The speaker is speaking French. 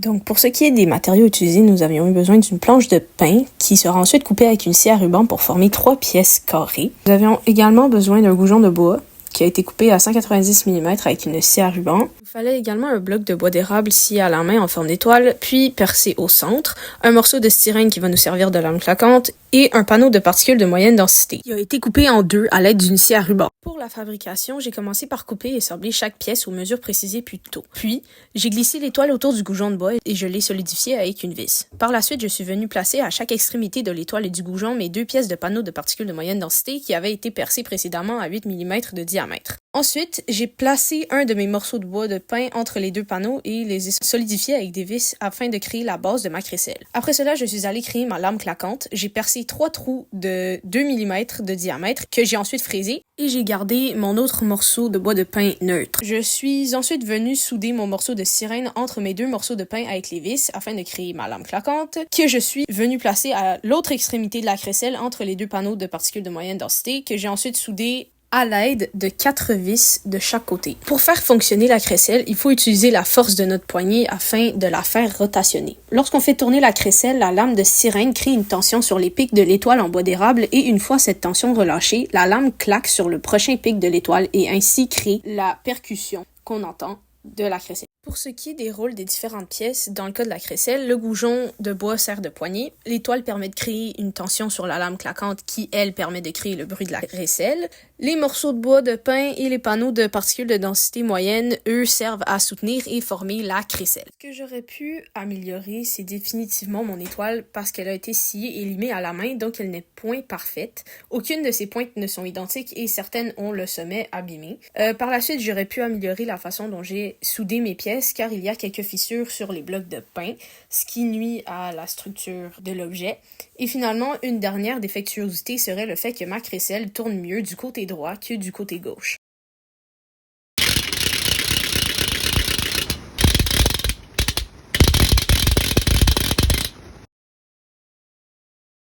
Donc pour ce qui est des matériaux utilisés, nous avions eu besoin d'une planche de pain qui sera ensuite coupée avec une scie à ruban pour former 3 pièces carrées. Nous avions également besoin d'un goujon de bois qui a été coupé à 190 mm avec une scie à ruban. Il fallait également un bloc de bois d'érable scié à la main en forme d'étoile, puis percé au centre, un morceau de styrène qui va nous servir de lame claquante et un panneau de particules de moyenne densité. Il a été coupé en deux à l'aide d'une scie à ruban. Pour la fabrication, j'ai commencé par couper et sabler chaque pièce aux mesures précisées plus tôt. Puis, j'ai glissé l'étoile autour du goujon de bois et je l'ai solidifié avec une vis. Par la suite, je suis venue placer à chaque extrémité de l'étoile et du goujon mes 2 pièces de panneaux de particules de moyenne densité qui avaient été percées précédemment à 8 mm de diamètre. Ensuite, j'ai placé un de mes morceaux de bois de pain entre les 2 panneaux et les ai solidifiés avec des vis afin de créer la base de ma crécelle. Après cela, je suis allée créer ma lame claquante. J'ai percé 3 trous de 2 mm de diamètre que j'ai ensuite fraisé et j'ai gardé mon autre morceau de bois de pain neutre. Je suis ensuite venue souder mon morceau de styrène entre mes 2 morceaux de pain avec les vis afin de créer ma lame claquante que je suis venue placer à l'autre extrémité de la crécelle entre les 2 panneaux de particules de moyenne densité que j'ai ensuite soudé à l'aide de 4 vis de chaque côté. Pour faire fonctionner la crécelle, il faut utiliser la force de notre poignée afin de la faire rotationner. Lorsqu'on fait tourner la crécelle, la lame de styrène crée une tension sur les pics de l'étoile en bois d'érable et une fois cette tension relâchée, la lame claque sur le prochain pic de l'étoile et ainsi crée la percussion qu'on entend de la crécelle. Pour ce qui est des rôles des différentes pièces, dans le cas de la crécelle, le goujon de bois sert de poignée. L'étoile permet de créer une tension sur la lame claquante qui, elle, permet de créer le bruit de la crécelle. Les morceaux de bois de pain et les panneaux de particules de densité moyenne, eux, servent à soutenir et former la crécelle. Ce que j'aurais pu améliorer, c'est définitivement mon étoile parce qu'elle a été sciée et limée à la main, donc elle n'est point parfaite. Aucune de ces pointes ne sont identiques et certaines ont le sommet abîmé. Par la suite, j'aurais pu améliorer la façon dont j'ai soudé mes pièces car il y a quelques fissures sur les blocs de pain, ce qui nuit à la structure de l'objet. Et finalement, une dernière défectuosité serait le fait que ma crécelle tourne mieux du côté droit que du côté gauche.